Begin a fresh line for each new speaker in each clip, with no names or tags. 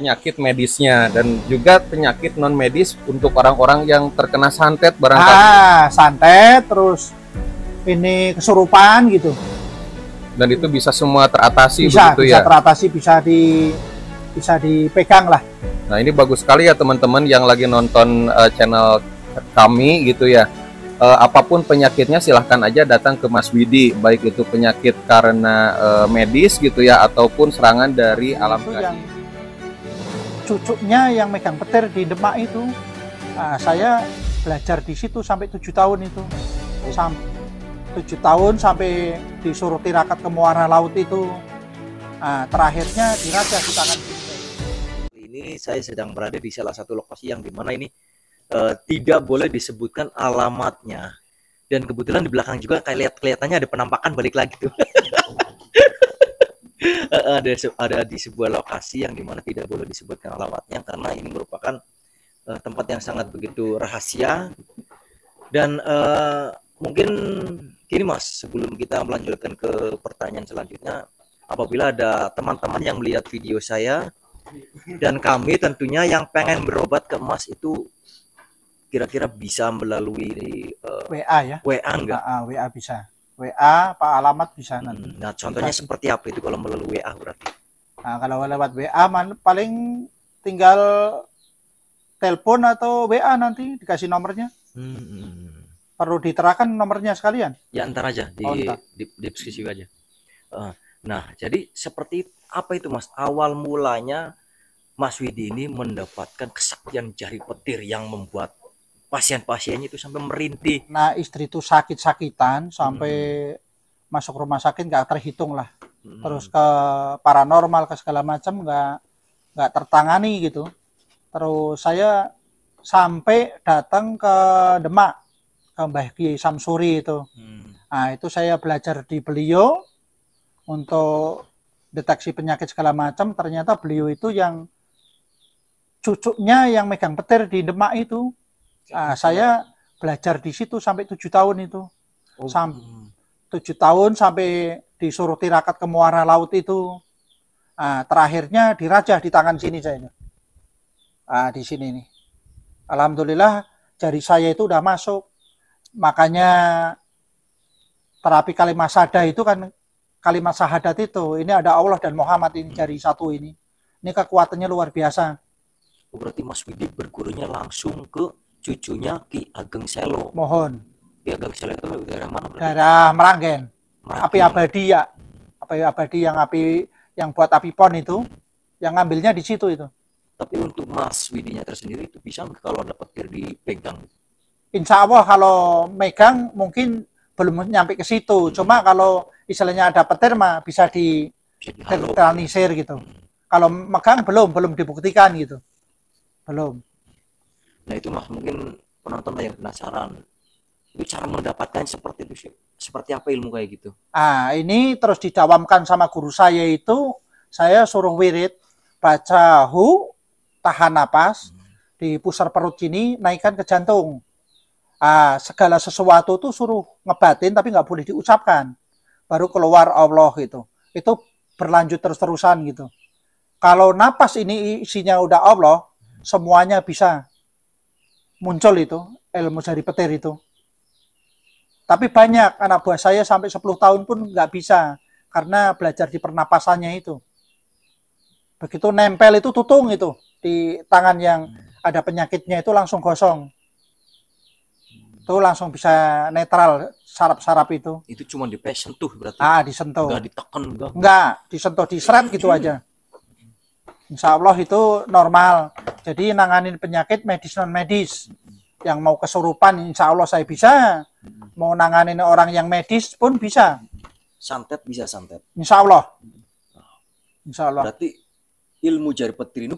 penyakit medisnya dan juga penyakit non medis untuk orang-orang yang terkena santet barangkali.
Santet, terus ini kesurupan gitu.
Dan itu bisa semua teratasi
Bisa
begitu ya.
teratasi, bisa dipegang lah.
Nah, ini bagus sekali ya teman-teman yang lagi nonton channel kami gitu ya. Apapun penyakitnya silahkan aja datang ke Mas Widi, baik itu penyakit karena medis gitu ya ataupun serangan dari alam
Itu
gaib.
yang cucunya yang megang petir di Demak itu, saya belajar di situ sampai 7 tahun itu. 7 tahun sampai disuruh tirakat ke muara laut itu. Terakhirnya dirajah di tangan sini.
Ini saya sedang berada di salah satu lokasi yang dimana ini tidak boleh disebutkan alamatnya, dan kebetulan di belakang juga kelihatannya ada penampakan balik lagi tuh. ada di sebuah lokasi yang dimana tidak boleh disebutkan alamatnya karena ini merupakan tempat yang sangat begitu rahasia. Dan mungkin gini Mas, sebelum kita melanjutkan ke pertanyaan selanjutnya, apabila ada teman-teman yang melihat video saya dan kami tentunya yang pengen berobat ke Mas itu kira-kira bisa melalui
WA ya?
WA enggak?
WA bisa. WA, Pak alamat bisa nanti.
Nah, contohnya seperti apa itu kalau melalui WA berarti?
Nah, kalau lewat WA paling tinggal telepon atau WA nanti dikasih nomornya. Perlu diterangkan nomornya sekalian?
Ya, ntar aja di deskripsi aja. Nah, jadi seperti apa itu Mas? Awal mulanya Mas Widi ini mendapatkan kesaktian jari petir yang membuat pasien-pasiennya itu sampai merintih.
Nah, istri itu sakit-sakitan sampai masuk rumah sakit nggak terhitung lah. Terus ke paranormal ke segala macam nggak tertangani gitu. Terus saya sampai datang ke Demak ke Mbah Kiai Samsuri itu. Nah, itu saya belajar di beliau untuk deteksi penyakit segala macam. Ternyata beliau itu yang cucunya yang megang petir di Demak itu. Saya belajar di situ sampai 7 tahun itu. 7 tahun sampai disuruh tirakat ke muara laut itu. Terakhirnya dirajah di tangan sini saya. Di sini nih. Alhamdulillah jari saya itu udah masuk. Makanya terapi kalimat syahadat itu kan kalimat syahadat itu. Ini ada Allah dan Muhammad ini jari satu ini. Ini kekuatannya luar biasa.
Berarti Mas Widi bergurunya langsung ke cucunya Ki Ageng Selo.
Mohon.
Ki Ageng Selo itu daerah mana?
Daerah Meranggen. Api abadi ya. Api abadi yang buat api pon itu, yang ngambilnya di situ itu.
Tapi untuk Mas Widinya tersendiri itu bisa kalau ada petir dipegang?
Insya Allah kalau megang mungkin belum nyampe ke situ. Cuma kalau istilahnya ada petir mah bisa di-teralisir gitu. Kalau megang belum dibuktikan gitu. Belum.
Nah itu Mas, mungkin penonton yang penasaran itu cara mendapatkan seperti itu, seperti apa ilmu kayak gitu?
Ini terus didawamkan sama guru saya itu, saya suruh wirid baca tahan napas di pusar perut sini, naikkan ke jantung. Segala sesuatu tuh suruh ngebatin tapi nggak boleh diucapkan, baru keluar Allah gitu. Itu berlanjut terus-terusan gitu. Kalau napas ini isinya udah Allah, semuanya bisa muncul itu ilmu jari petir itu. Tapi banyak anak buah saya sampai 10 tahun pun nggak bisa karena belajar di pernapasannya itu. Begitu nempel itu tutung itu di tangan yang ada penyakitnya itu langsung gosong. Itu langsung bisa netral saraf-saraf itu.
Itu cuma disentuh berarti?
Disentuh.
Nggak ditekan?
Nggak, disentuh, diseret gitu aja. Insya Allah itu normal. Jadi nanganin penyakit medis non medis. Yang mau kesurupan insya Allah saya bisa. Mau nanganin orang yang medis pun bisa.
Santet bisa santet?
Insya Allah. Insya Allah.
Berarti ilmu jari petir ini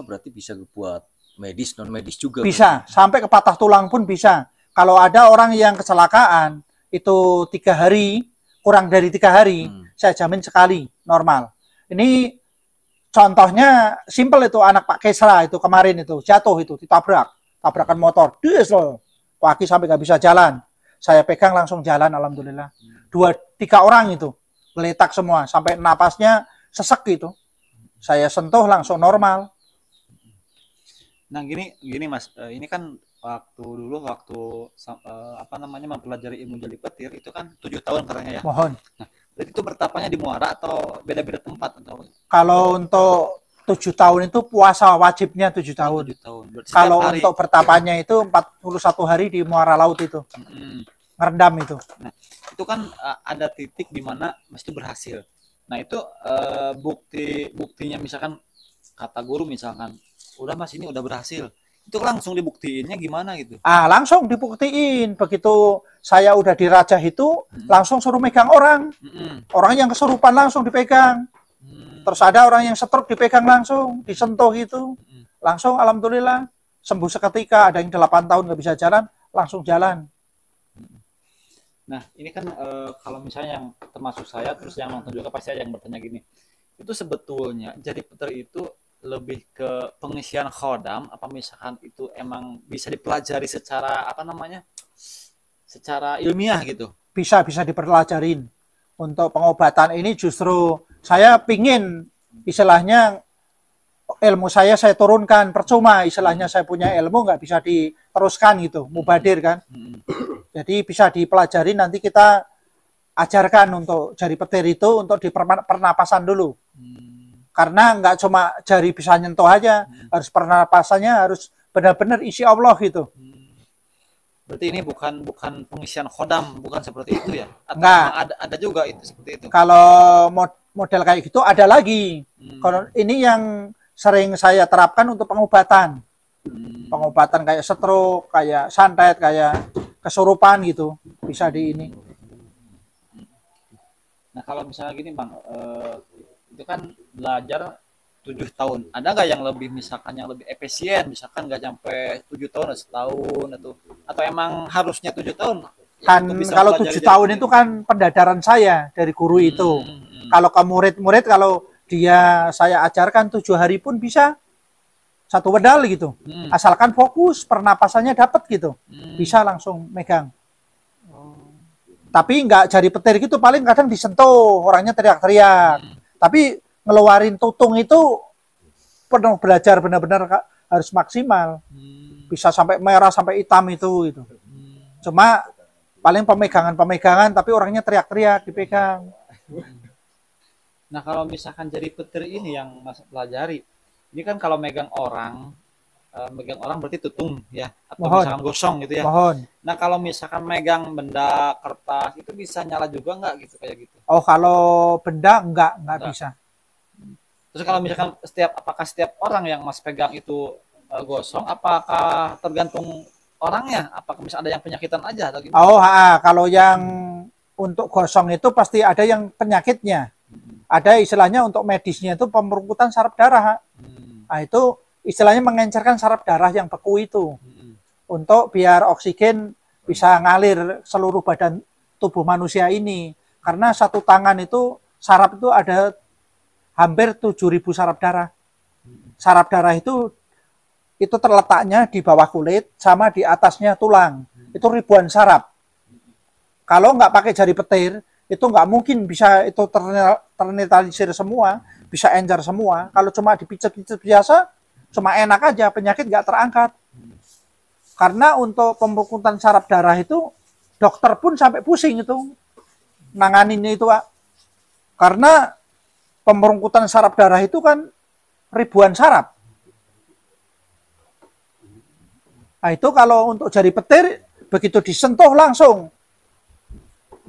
berarti bisa buat medis non medis juga?
Bisa, sampai ke patah tulang pun bisa. Kalau ada orang yang kecelakaan itu 3 hari, kurang dari 3 hari, saya jamin sekali normal. Ini contohnya simpel itu anak Pak Kesra itu kemarin itu jatuh itu tabrakan motor, kaki sampai nggak bisa jalan. Saya pegang langsung jalan alhamdulillah. 2-3 orang itu geletak semua sampai napasnya sesek gitu. Saya sentuh langsung normal.
Nah gini Mas, ini kan waktu apa namanya mempelajari ilmu jadi petir itu kan 7 tahun katanya ya.
Mohon.
Nah, berarti itu bertapanya di Muara atau beda-beda tempat atau
Kalau untuk 7 tahun itu puasa wajibnya 7 tahun.
7 tahun? Berarti
Kalau
setiap hari.
untuk bertapanya itu 41 hari di Muara Laut itu.
Mm.
Ngerendam itu.
Nah, itu kan ada titik di mana Mas itu berhasil. Nah, itu buktinya misalkan kata guru misalkan, udah Mas ini udah berhasil. Itu langsung dibuktiinnya gimana gitu?
Langsung dibuktiin. Begitu saya udah dirajah itu, langsung suruh megang orang. Orang yang kesurupan langsung dipegang. Terus ada orang yang stroke dipegang langsung, disentuh gitu. Langsung alhamdulillah sembuh seketika. Ada yang 8 tahun nggak bisa jalan, langsung jalan.
Nah, ini kan kalau misalnya yang termasuk saya, terus yang nonton juga pasti ada yang bertanya gini. Itu sebetulnya jadi petir itu lebih ke pengisian khodam, apa misalkan itu emang bisa dipelajari secara apa namanya, secara ilmiah gitu?
Bisa dipelajarin. Untuk pengobatan ini justru saya pingin istilahnya ilmu saya turunkan, percuma istilahnya saya punya ilmu nggak bisa diteruskan gitu, mubadir kan. Jadi bisa dipelajari, nanti kita ajarkan untuk jari petir itu untuk di pernapasan dulu. Karena nggak cuma jari bisa nyentuh aja, harus pernapasannya harus benar-benar isi Allah gitu.
Berarti ini bukan pengisian khodam, bukan seperti itu ya? Atau
Nggak.
ada juga itu seperti itu?
Kalau model kayak gitu ada lagi. Kalau ini yang sering saya terapkan untuk pengobatan. Pengobatan kayak stroke, kayak santet, kayak kesurupan gitu. Bisa di ini.
Nah, kalau misalnya gini Bang, itu kan belajar 7 tahun. Ada nggak yang lebih misalkan yang lebih efisien, misalkan nggak sampai 7 tahun, setahun atau emang harusnya 7 tahun?
Kan kalau 7 tahun itu kan pendadaran saya dari guru itu. Kalau ke murid-murid, kalau dia saya ajarkan 7 hari pun bisa 1 pedal gitu. Asalkan fokus, pernapasannya dapat gitu. Bisa langsung megang. Tapi nggak jari petir gitu, paling kadang disentuh, orangnya teriak-teriak. Tapi ngeluarin tutung itu penuh belajar, benar-benar harus maksimal. Bisa sampai merah, sampai hitam itu gitu. Cuma paling pemegangan tapi orangnya teriak-teriak dipegang.
Nah, kalau misalkan jadi petir ini yang Mas pelajari, ini kan kalau megang orang berarti tutung ya, atau
Mohon.
misalkan gosong gitu ya.
Mohon.
Nah, kalau misalkan megang benda kertas itu bisa nyala juga nggak gitu kayak gitu?
Oh, kalau benda enggak bisa.
Terus kalau misalkan apakah setiap orang yang Mas pegang itu gosong, apakah tergantung orangnya? Apakah misalnya ada yang penyakitan aja atau gimana?
Oh, kalau yang untuk gosong itu pasti ada yang penyakitnya. Ada istilahnya untuk medisnya itu pemerungkutan saraf darah. Nah, itu istilahnya mengencerkan saraf darah yang beku itu. Untuk biar oksigen bisa ngalir seluruh badan tubuh manusia ini. Karena satu tangan itu saraf itu ada hampir 7.000 saraf darah. Saraf darah itu terletaknya di bawah kulit sama di atasnya tulang. Itu ribuan saraf. Kalau nggak pakai jari petir, itu nggak mungkin bisa itu ternetralisir semua, bisa encer semua. Kalau cuma dipijat-pijat biasa, cuma enak aja, penyakit nggak terangkat. Karena untuk pembentukan saraf darah itu, dokter pun sampai pusing itu nanganinnya itu, Pak. Karena pemberungkutan saraf darah itu kan ribuan saraf. Nah, itu kalau untuk jari petir, begitu disentuh langsung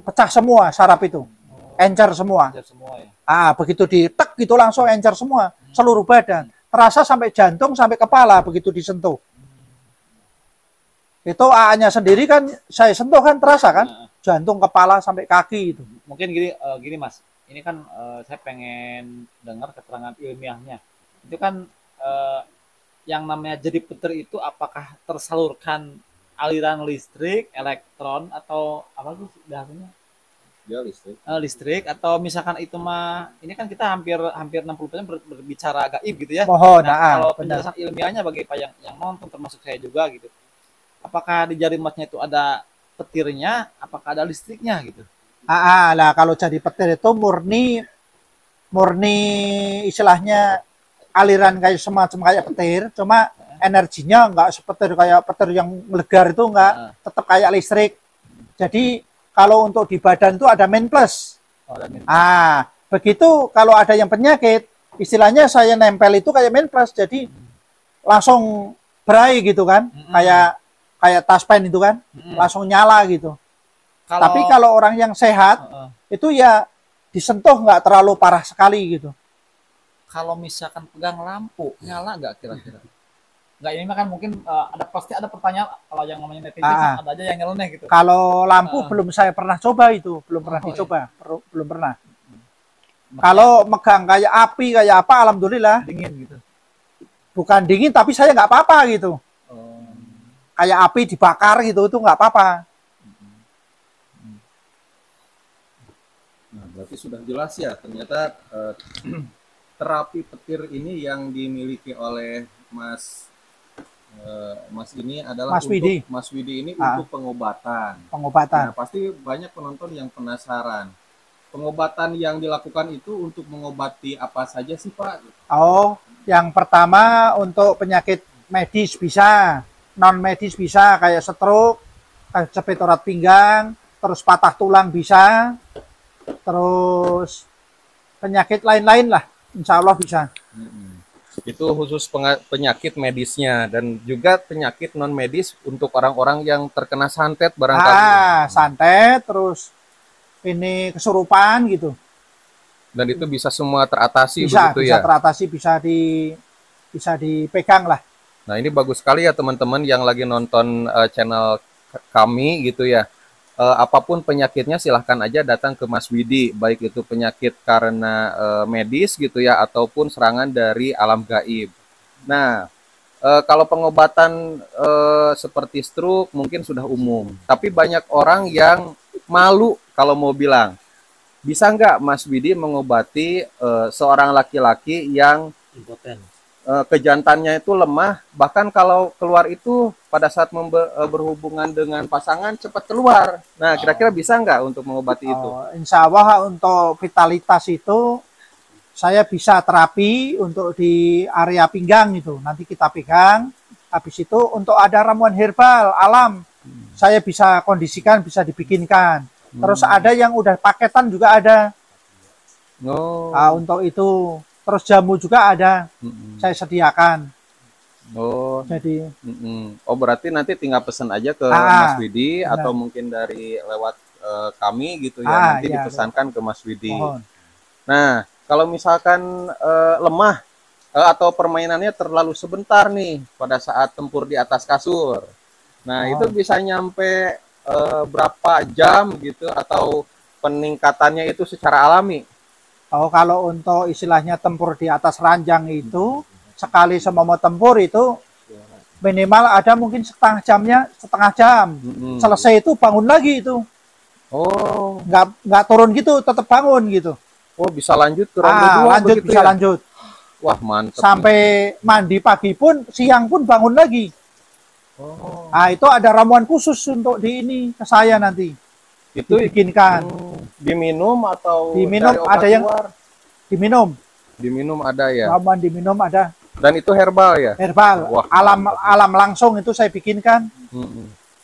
pecah semua saraf itu, encer semua. Begitu ditek gitu langsung encer semua, seluruh badan. Terasa sampai jantung, sampai kepala begitu disentuh. Itu AA-nya sendiri kan saya sentuh kan terasa kan, jantung, kepala sampai kaki itu.
Mungkin gini Mas, ini kan saya pengen dengar keterangan ilmiahnya. Itu kan yang namanya jadi petir itu apakah tersalurkan aliran listrik, elektron, atau apa sih bahasanya?
Ya, listrik.
Listrik, atau misalkan itu mah, ini kan kita hampir 60% berbicara gaib gitu ya.
Mohon,
kalau
benar.
penjelasan ilmiahnya bagi Pak yang nonton termasuk saya juga gitu. Apakah di jari emasnya itu ada petirnya, apakah ada listriknya gitu?
Lah kalau jadi petir itu murni istilahnya aliran kayak semacam kayak petir, cuma energinya nggak sepetir kayak petir yang legar itu, nggak, tetap kayak listrik. Jadi kalau untuk di badan itu ada main plus. Begitu kalau ada yang penyakit, istilahnya saya nempel itu kayak main plus, jadi langsung berai gitu kan, kayak taspen itu kan, langsung nyala gitu. Tapi kalau orang yang sehat itu ya disentuh nggak terlalu parah sekali gitu.
Kalau misalkan pegang lampu, nyala nggak kira-kira? Nggak, ini kan mungkin pasti ada pertanyaan kalau yang namanya netizen, ada aja yang nyeleneh gitu.
Kalau lampu belum saya pernah coba itu, belum pernah dicoba, belum pernah. Kalau megang kayak api kayak apa, alhamdulillah.
Dingin gitu.
Bukan dingin tapi saya nggak apa-apa gitu. Kayak api dibakar gitu itu nggak apa-apa.
Nah, berarti sudah jelas ya, ternyata terapi petir ini yang dimiliki oleh Mas ini adalah
Mas Widi.
Mas Widi ini untuk pengobatan.
Pengobatan.
Nah, pasti banyak penonton yang penasaran. Pengobatan yang dilakukan itu untuk mengobati apa saja sih, Pak?
Oh, yang pertama untuk penyakit medis bisa, non medis bisa, kayak stroke, jepit urat pinggang, terus patah tulang bisa, terus penyakit lain-lain lah, insya Allah bisa.
Itu khusus penyakit medisnya, dan juga penyakit non medis untuk orang-orang yang terkena santet barangkali.
Santet, terus ini kesurupan gitu.
Dan itu bisa semua teratasi
Bisa
begitu ya?
Bisa teratasi, bisa dipegang lah.
Nah, ini bagus sekali ya teman-teman yang lagi nonton channel kami gitu ya. Apapun penyakitnya silahkan aja datang ke Mas Widi, baik itu penyakit karena medis gitu ya, ataupun serangan dari alam gaib. Nah, kalau pengobatan seperti stroke mungkin sudah umum, tapi banyak orang yang malu kalau mau bilang, bisa nggak Mas Widi mengobati seorang laki-laki yang
Impoten.
kejantannya itu lemah, bahkan kalau keluar itu pada saat berhubungan dengan pasangan cepat keluar. Nah, kira-kira bisa nggak untuk mengobati itu?
Insya Allah untuk vitalitas itu saya bisa terapi untuk di area pinggang itu. Nanti kita pegang. Habis itu untuk ada ramuan herbal alam, saya bisa kondisikan, bisa dibikinkan. Terus ada yang udah paketan juga ada. Nah, untuk itu. Terus jamu juga ada, saya sediakan. Jadi.
Berarti nanti tinggal pesan aja ke Mas Widi, benar. Atau mungkin dari lewat kami gitu ya, nanti dipesankan ke Mas Widi. Mohon. Nah, kalau misalkan lemah atau permainannya terlalu sebentar nih pada saat tempur di atas kasur, nah itu bisa nyampe berapa jam gitu, atau peningkatannya itu secara alami?
Kalau untuk istilahnya tempur di atas ranjang itu, sekali semua tempur itu minimal ada mungkin setengah jam. Selesai itu bangun lagi itu. Nggak turun gitu, tetap bangun gitu.
Bisa lanjut ke ronde 2
lanjut, bisa ya? Lanjut.
Wah, mantap.
Sampai mandi pagi pun, siang pun bangun lagi. Itu ada ramuan khusus untuk ke saya nanti. Itu dibikinkan.
Diminum atau
diminum, ada yang diminum.
Diminum ada ya.
Ramuan diminum ada.
Dan itu herbal ya?
Herbal. Wah, alam langsung itu saya bikinkan.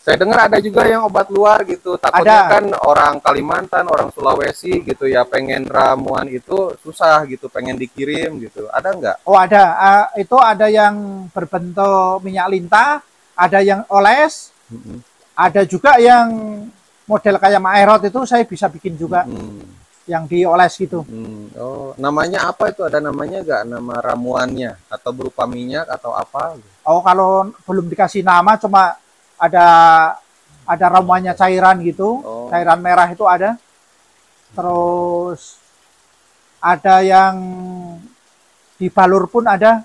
Saya dengar ada juga yang obat luar gitu. Takutnya kan orang Kalimantan, orang Sulawesi gitu ya, pengen ramuan itu susah gitu, pengen dikirim gitu. Ada nggak?
Ada. Itu ada yang berbentuk minyak lintah, ada yang oles, ada juga yang model kayak Maerot itu saya bisa bikin juga, yang dioles gitu.
Namanya apa itu? Ada namanya nggak? Nama ramuannya atau berupa minyak atau apa?
Kalau belum dikasih nama, cuma ada ramuannya cairan gitu, cairan merah itu ada. Terus ada yang dibalur pun ada,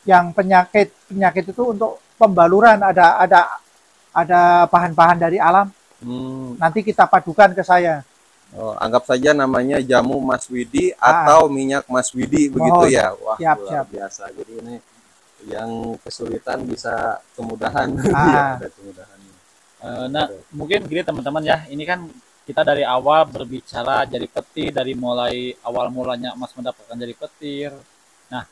yang penyakit itu untuk pembaluran ada bahan-bahan dari alam. Nanti kita padukan ke saya.
Anggap saja namanya jamu Mas Widi atau minyak Mas Widi begitu ya. Wah, luar biasa. Jadi ini yang kesulitan bisa kemudahan. Ada kemudahannya.
Nah, mungkin gini teman-teman ya, ini kan kita dari awal berbicara jari petir, dari mulai awal mulanya Mas mendapatkan jari petir. Nah,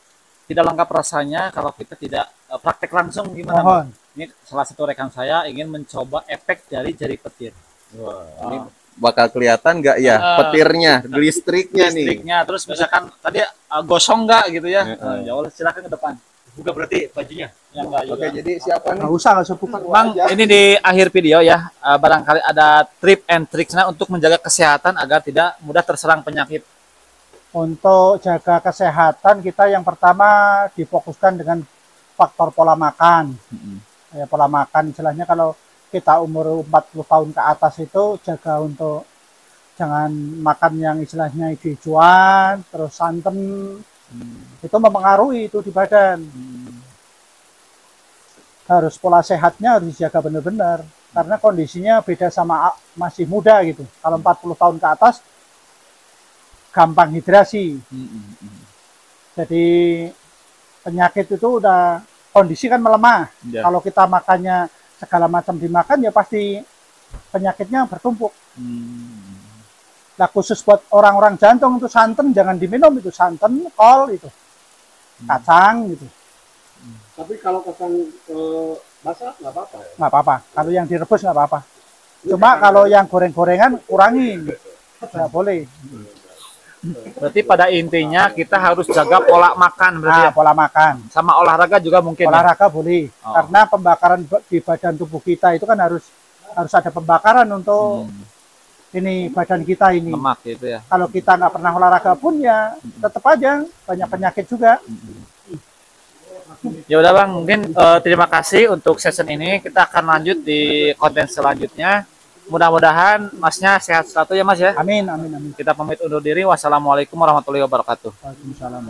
tidak lengkap rasanya kalau kita tidak praktek langsung gimana Mas?
Mohon.
Ini salah satu rekan saya ingin mencoba efek dari jari petir.
Wah, ini bakal kelihatan nggak ya petirnya, listriknya nih.
Listriknya, terus misalkan tadi gosong nggak gitu ya?
Heeh.
Ya Allah, silakan ke depan.
Buka berarti bajunya.
Ya enggak juga.
Oke, jadi siapa nih?
Nggak usah buka.
Bang, ini di akhir video ya, barangkali ada tip and tricksnya untuk menjaga kesehatan agar tidak mudah terserang penyakit.
Untuk jaga kesehatan kita yang pertama difokuskan dengan faktor pola makan. Ya, pola makan istilahnya kalau kita umur 40 tahun ke atas itu jaga untuk jangan makan yang istilahnya hijau-hijauan, terus santan. Itu mempengaruhi itu di badan. Harus pola sehatnya harus dijaga benar-benar karena kondisinya beda sama masih muda gitu. Kalau 40 tahun ke atas gampang hidrasi. Jadi penyakit itu udah kondisi kan melemah.
Ya.
Kalau kita makannya segala macam dimakan ya pasti penyakitnya bertumpuk. Nah khusus buat orang-orang jantung itu santan jangan diminum, itu santan, kol itu, kacang gitu.
Tapi kalau kacang masak nggak apa-apa ya?
Nggak apa-apa. Kalau yang direbus nggak apa-apa. Cuma kalau yang goreng-gorengan kurangin, nggak boleh.
Berarti pada intinya kita harus jaga pola makan berarti
Nah,
ya?
pola makan,
Sama olahraga juga mungkin. Ya?
olahraga boleh.
Oh.
Karena pembakaran di badan tubuh kita itu kan harus ada pembakaran untuk ini badan kita ini.
Lemak gitu ya.
Kalau kita nggak pernah olahraga pun ya tetap aja banyak penyakit juga.
Ya udah Bang, mungkin terima kasih untuk session ini. Kita akan lanjut di konten selanjutnya. Mudah-mudahan Masnya sehat selalu ya Mas ya.
Amin, amin, amin.
Kita pamit undur diri. Wassalamualaikum warahmatullahi wabarakatuh.
Waalaikumsalam.